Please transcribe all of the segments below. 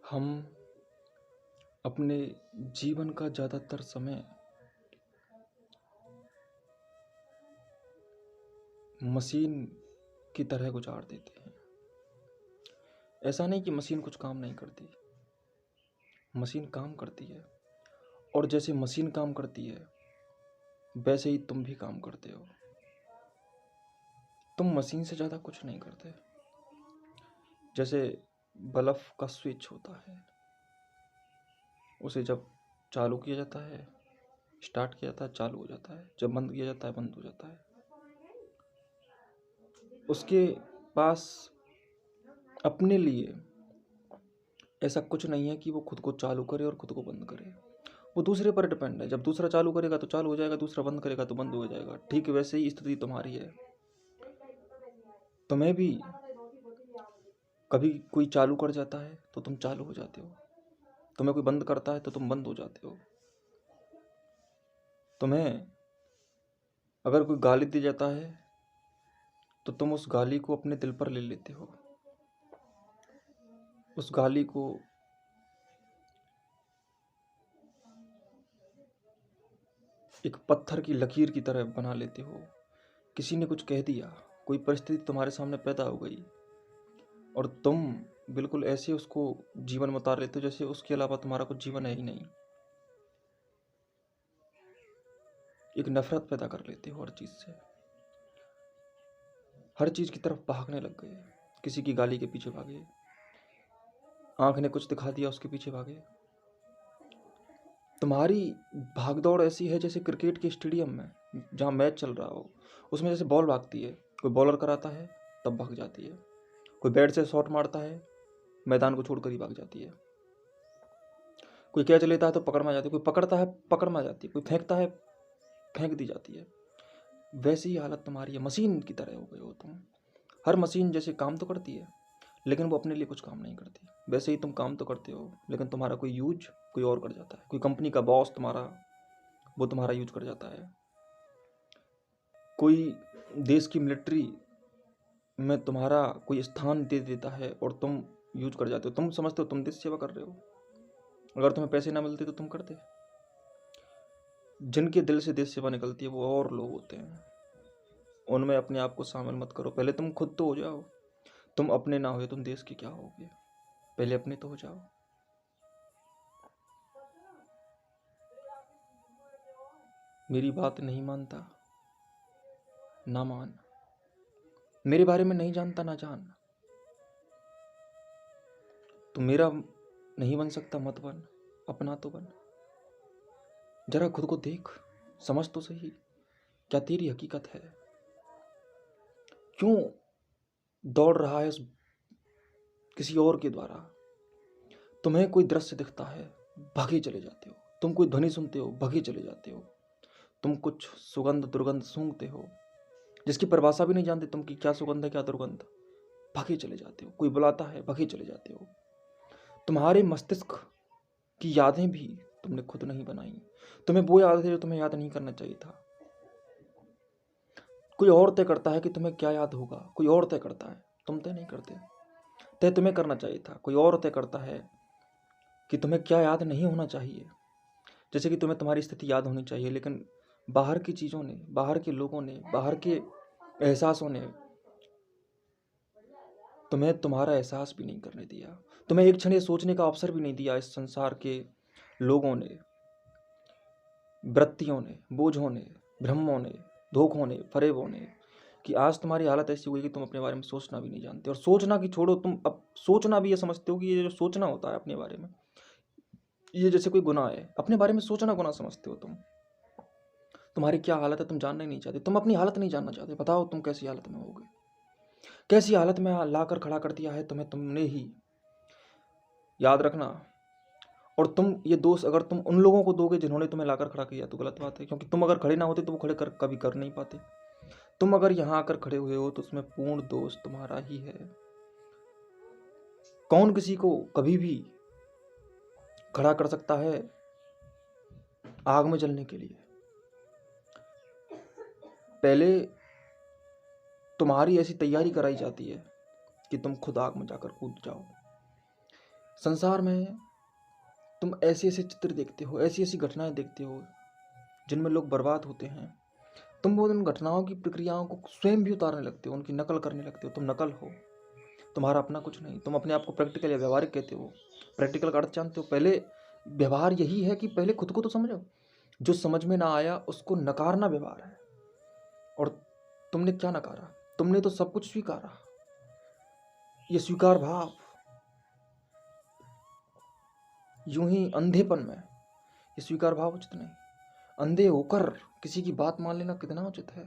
हम अपने जीवन का ज़्यादातर समय मशीन की तरह गुजार देते हैं। ऐसा नहीं कि मशीन कुछ काम नहीं करती, मशीन काम करती है। और जैसे मशीन काम करती है वैसे ही तुम भी काम करते हो। तुम मशीन से ज़्यादा कुछ नहीं करते। जैसे बल्ब का स्विच होता है, उसे जब चालू किया जाता है, स्टार्ट किया जाता है, चालू हो जाता है, जब बंद किया जाता है, बंद हो जाता है। उसके पास अपने लिए ऐसा कुछ नहीं है कि वो खुद को चालू करे और खुद को बंद करे। वो दूसरे पर डिपेंड है। जब दूसरा चालू करेगा तो चालू हो जाएगा, दूसरा बंद करेगा तो बंद हो जाएगा। ठीक वैसे ही स्थिति तुम्हारी है। तुम्हें भी कभी कोई चालू कर जाता है तो तुम चालू हो जाते हो, तुम्हें कोई बंद करता है तो तुम बंद हो जाते हो। तुम्हें अगर कोई गाली दी जाता है तो तुम उस गाली को अपने दिल पर ले लेते हो, उस गाली को एक पत्थर की लकीर की तरह बना लेते हो। किसी ने कुछ कह दिया, कोई परिस्थिति तुम्हारे सामने पैदा हो गई और तुम बिल्कुल ऐसे उसको जीवन में उतार लेते हो जैसे उसके अलावा तुम्हारा कुछ जीवन है ही नहीं। एक नफरत पैदा कर लेते हो हर चीज़ से, हर चीज़ की तरफ भागने लग गए। किसी की गाली के पीछे भागे, आंख ने कुछ दिखा दिया उसके पीछे भागे। तुम्हारी भागदौड़ ऐसी है जैसे क्रिकेट के स्टेडियम में जहाँ मैच चल रहा हो, उसमें जैसे बॉल भागती है, कोई बॉलर कराता है तब भाग जाती है, कोई बैट से शॉट मारता है मैदान को छोड़कर ही भाग जाती है, कोई कैच लेता है तो पकड़ में आ जाती है, कोई पकड़ता है पकड़ में आ जाती है, कोई फेंकता है फेंक दी जाती है। वैसी ही हालत तुम्हारी है, मशीन की तरह हो गए हो तुम। हर मशीन जैसे काम तो करती है लेकिन वो अपने लिए कुछ काम नहीं करती, वैसे ही तुम काम तो करते हो लेकिन तुम्हारा कोई यूज कोई और कर जाता है। कोई कंपनी का बॉस तुम्हारा, वो तुम्हारा यूज कर जाता है। कोई देश की मिलिट्री में तुम्हारा कोई स्थान दे देता है और तुम यूज कर जाते हो। तुम समझते हो तुम देश सेवा कर रहे हो, अगर तुम्हें पैसे ना मिलते तो तुम करते। जिनके दिल से देश सेवा निकलती है वो और लोग होते हैं, उनमें अपने आप को शामिल मत करो। पहले तुम खुद तो हो जाओ। तुम अपने ना हो तुम देश के क्या होगे, पहले अपने तो हो जाओ। मेरी बात नहीं मानता ना मान, मेरे बारे में नहीं जानता ना जान। तू मेरा नहीं बन सकता मत बन, अपना तो बन। जरा खुद को देख, समझ तो सही क्या तेरी हकीकत है। क्यों दौड़ रहा है किसी और के द्वारा। तुम्हें कोई दृश्य दिखता है भागे चले जाते हो, तुम कोई ध्वनि सुनते हो भागे चले जाते हो, तुम कुछ सुगंध दुर्गंध सूंघते हो जिसकी परिभाषा भी नहीं जानते तुम कि क्या सुगंध है क्या दुर्गंध, भागे चले जाते हो। कोई बुलाता है भागे चले जाते हो। तुम्हारे मस्तिष्क की यादें भी तुमने खुद नहीं बनाई। तुम्हें वो याद है जो तुम्हें याद नहीं करना चाहिए था। कोई और तय करता है कि तुम्हें क्या याद होगा, कोई और तय करता है, तुम तय नहीं करते। तय तुम्हें करना चाहिए था। कोई और तय करता है कि तुम्हें क्या याद नहीं होना चाहिए। जैसे कि तुम्हें तुम्हारी स्थिति याद होनी चाहिए, लेकिन बाहर की चीज़ों ने, बाहर के लोगों ने, बाहर के एहसासों ने तुम्हें तुम्हारा एहसास भी नहीं करने दिया। तुम्हें एक क्षण ये सोचने का अवसर भी नहीं दिया। इस संसार के लोगों ने, वृत्तियों ने, बोझों ने, भ्रमों ने, धोखों ने, फरेबों ने, कि आज तुम्हारी हालत ऐसी हुई कि तुम अपने बारे में सोचना भी नहीं जानते। और सोचना की छोड़ो, तुम अब सोचना भी ये समझते हो कि ये जो सोचना होता है अपने बारे में, ये जैसे कोई गुनाह है। अपने बारे में सोचना गुनाह समझते हो तुम। तुम्हारी क्या हालत है तुम जानना ही नहीं चाहते। तुम अपनी हालत नहीं जानना चाहते। बताओ तुम कैसी हालत में होगे, कैसी हालत में लाकर खड़ा कर दिया है तुम्हें तुमने ही। याद रखना। और तुम ये दोष अगर तुम उन लोगों को दोगे जिन्होंने तुम्हें लाकर खड़ा किया तो गलत बात है, क्योंकि तुम अगर खड़े ना होते तो वो खड़े कभी कर नहीं पाते। तुम अगर यहाँ आकर खड़े हुए हो तो उसमें पूर्ण दोष तुम्हारा ही है। कौन किसी को कभी भी खड़ा कर सकता है आग में जलने के लिए? पहले तुम्हारी ऐसी तैयारी कराई जाती है कि तुम खुद आग में जाकर कूद जाओ। संसार में तुम ऐसे ऐसे चित्र देखते हो, ऐसी ऐसी घटनाएं देखते हो जिनमें लोग बर्बाद होते हैं। तुम वो उन घटनाओं की प्रक्रियाओं को स्वयं भी उतारने लगते हो, उनकी नकल करने लगते हो। तुम नकल हो, तुम्हारा अपना कुछ नहीं। तुम अपने आप को प्रैक्टिकल या व्यवहारिक कहते हो। प्रैक्टिकल का अर्थ जानते हो? पहले व्यवहार यही है कि पहले खुद को तो समझो। जो समझ में ना आया उसको नकारना व्यवहार है। और तुमने क्या नकारा? तुमने तो सब कुछ स्वीकारा। ये स्वीकार भाव यूं ही अंधेपन में, ये स्वीकार भाव उचित नहीं। अंधे होकर किसी की बात मान लेना कितना उचित है?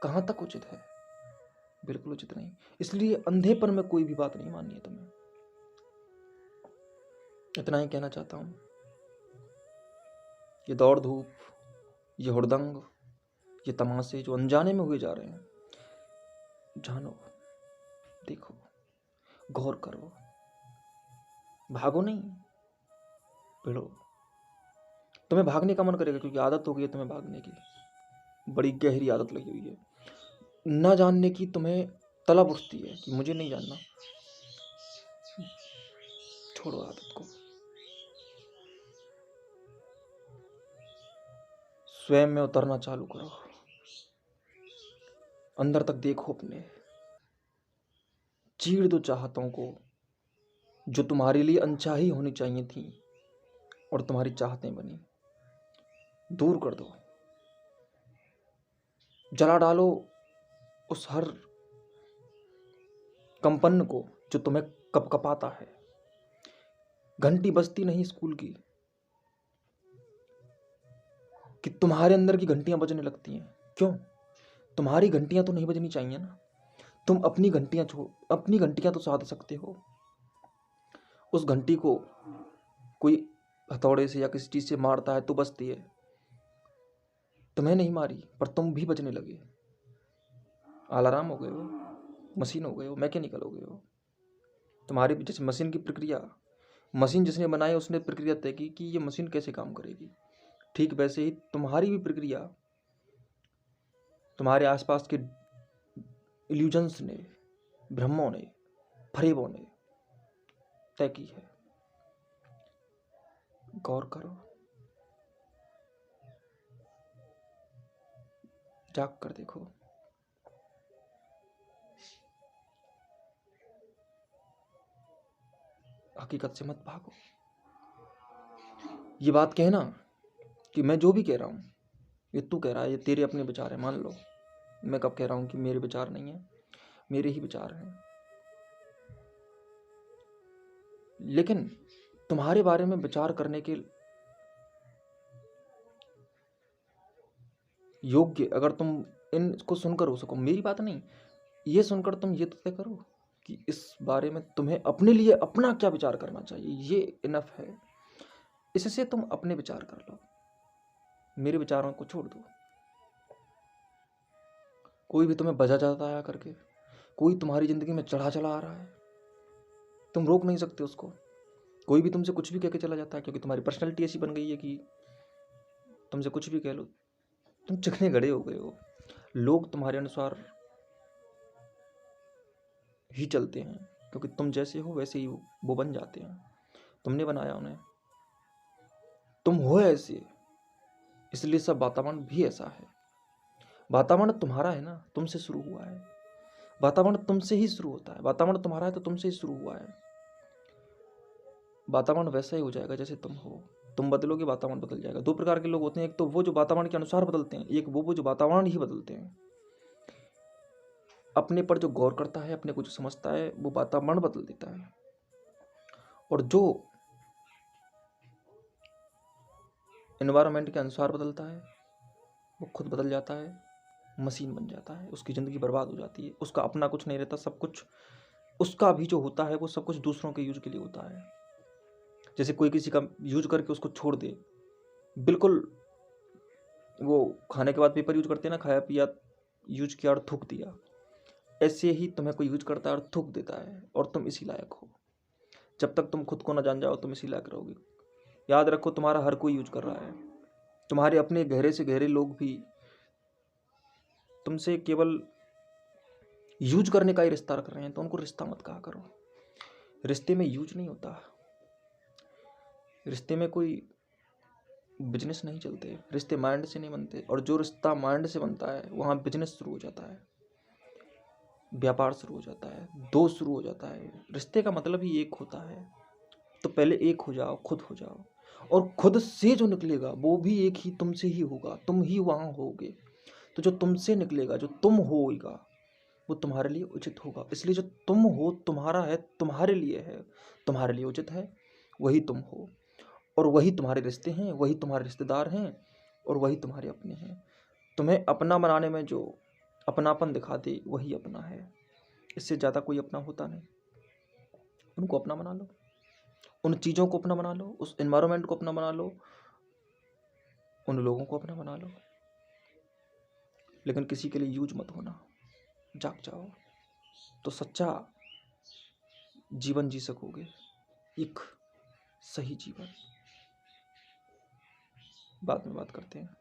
कहाँ तक उचित है? बिल्कुल उचित नहीं। इसलिए अंधेपन में कोई भी बात नहीं माननी है तुम्हें। इतना ही कहना चाहता हूं। ये दौड़ धूप, ये हुड़दंग, ये तमाशे जो अनजाने में हुए जा रहे हैं, जानो, देखो, गौर करो, भागो नहीं, भिड़ो। तुम्हें भागने का मन करेगा क्योंकि आदत हो गई है तुम्हें भागने की, बड़ी गहरी आदत लगी हुई है। न जानने की तुम्हें तलब उठती है कि मुझे नहीं जानना। छोड़ो आदत को, स्वयं में उतरना चालू करो। अंदर तक देखो अपने, चीर दो चाहतों को जो तुम्हारे लिए अनचाही होनी चाहिए थी और तुम्हारी चाहतें बनी। दूर कर दो, जला डालो उस हर कंपन को जो तुम्हें कपकपाता है। घंटी बजती नहीं स्कूल की कि तुम्हारे अंदर की घंटियां बजने लगती हैं। क्यों? तुम्हारी घंटियां तो नहीं बजनी चाहिए ना। तुम अपनी घंटियां अपनी घंटियां तो साध सकते हो। उस घंटी को कोई हथौड़े से या किसी चीज से मारता है तो बजती है। तुम्हें नहीं मारी पर तुम भी बजने लगे। अलार्म हो गए हो, मशीन हो गए हो, मैकेनिकल हो गए हो। तुम्हारी जैसे मशीन की प्रक्रिया, मशीन जिसने बनाई उसने प्रक्रिया तय की कि ये मशीन कैसे काम करेगी। ठीक वैसे ही तुम्हारी भी प्रक्रिया तुम्हारे आसपास के इल्यूजन्स ने, भ्रमों ने, फरेबों ने तय की है। गौर करो, जाग कर देखो। हकीकत से मत भागो। ये बात कहना कि मैं जो भी कह रहा हूं ये तू कह रहा है, ये तेरे अपने विचार है, मान लो। मैं कब कह रहा हूं कि मेरे विचार नहीं है? मेरे ही विचार हैं। लेकिन तुम्हारे बारे में विचार करने के योग्य अगर तुम इनको सुनकर हो सको, मेरी बात नहीं, ये सुनकर तुम ये तो तय करो कि इस बारे में तुम्हें अपने लिए अपना क्या विचार करना चाहिए। ये इनफ है। इससे तुम अपने विचार कर लो, मेरे विचारों को छोड़ दो। कोई भी तुम्हें बजा जाता है करके, कोई तुम्हारी जिंदगी में चढ़ा चला आ रहा है, तुम रोक नहीं सकते उसको। कोई भी तुमसे कुछ भी कह के चला जाता है क्योंकि तुम्हारी पर्सनैलिटी ऐसी बन गई है कि तुमसे कुछ भी कह लो, तुम चिकने गड़े हो गए हो। लोग तुम्हारे अनुसार ही चलते हैं क्योंकि तुम जैसे हो वैसे ही वो बन जाते हैं। तुमने बनाया उन्हें, तुम हो ऐसे, इसलिए सब वातावरण भी ऐसा है। वातावरण तुम्हारा है ना, तुमसे शुरू हुआ है। वातावरण तुमसे ही शुरू होता है। वातावरण तुम्हारा है तो तुमसे ही शुरू हुआ है। वातावरण वैसा ही हो जाएगा जैसे तुम हो। तुम बदलोगे, वातावरण बदल जाएगा। दो प्रकार के लोग होते हैं, एक तो वो जो वातावरण के अनुसार बदलते हैं, एक वो जो वातावरण ही बदलते हैं। अपने पर जो गौर करता है, अपने को जो समझता है, वो वातावरण बदल देता है। और जो एनवायरनमेंट के अनुसार बदलता है वो खुद बदल जाता है, मशीन बन जाता है, उसकी ज़िंदगी बर्बाद हो जाती है। उसका अपना कुछ नहीं रहता, सब कुछ उसका भी जो होता है वो सब कुछ दूसरों के यूज के लिए होता है। जैसे कोई किसी का यूज करके उसको छोड़ दे, बिल्कुल वो खाने के बाद पेपर यूज करते हैं ना, खाया पिया यूज किया और थूक दिया, ऐसे ही तुम्हें कोई यूज करता है और थूक देता है और तुम इसी लायक हो। जब तक तुम खुद को ना जान जाओ तुम इसी लायक रहोगे। याद रखो, तुम्हारा हर कोई यूज कर रहा है। तुम्हारे अपने गहरे से गहरे लोग भी तुमसे केवल यूज करने का ही रिश्ता रख रहे हैं, तो उनको रिश्ता मत कहा करो। रिश्ते में यूज नहीं होता, रिश्ते में कोई बिजनेस नहीं चलते, रिश्ते माइंड से नहीं बनते। और जो रिश्ता माइंड से बनता है वहाँ बिजनेस शुरू हो जाता है, व्यापार शुरू हो जाता है, दोस्त शुरू हो जाता है। रिश्ते का मतलब ही एक होता है। तो पहले एक हो जाओ, खुद हो जाओ, और खुद से जो निकलेगा वो भी एक ही तुमसे ही होगा, तुम ही वहाँ होगे। तो जो तुमसे निकलेगा, जो तुम होगा, वो तुम्हारे लिए उचित होगा। इसलिए जो तुम हो तुम्हारा है, तुम्हारे लिए है, तुम्हारे लिए उचित है, वही तुम हो। और वही तुम्हारे रिश्ते हैं, वही तुम्हारे रिश्तेदार हैं, और वही तुम्हारे अपने हैं। तुम्हें अपना बनाने में जो अपनापन दिखा दे वही अपना है। इससे ज़्यादा कोई अपना होता नहीं। उनको अपना बना लो, उन चीज़ों को अपना बना लो, उस एनवायरनमेंट को अपना बना लो, उन लोगों को अपना बना लो। लेकिन किसी के लिए यूज मत होना। जाग जाओ तो सच्चा जीवन जी सकोगे, एक सही जीवन। बाद में बात करते हैं।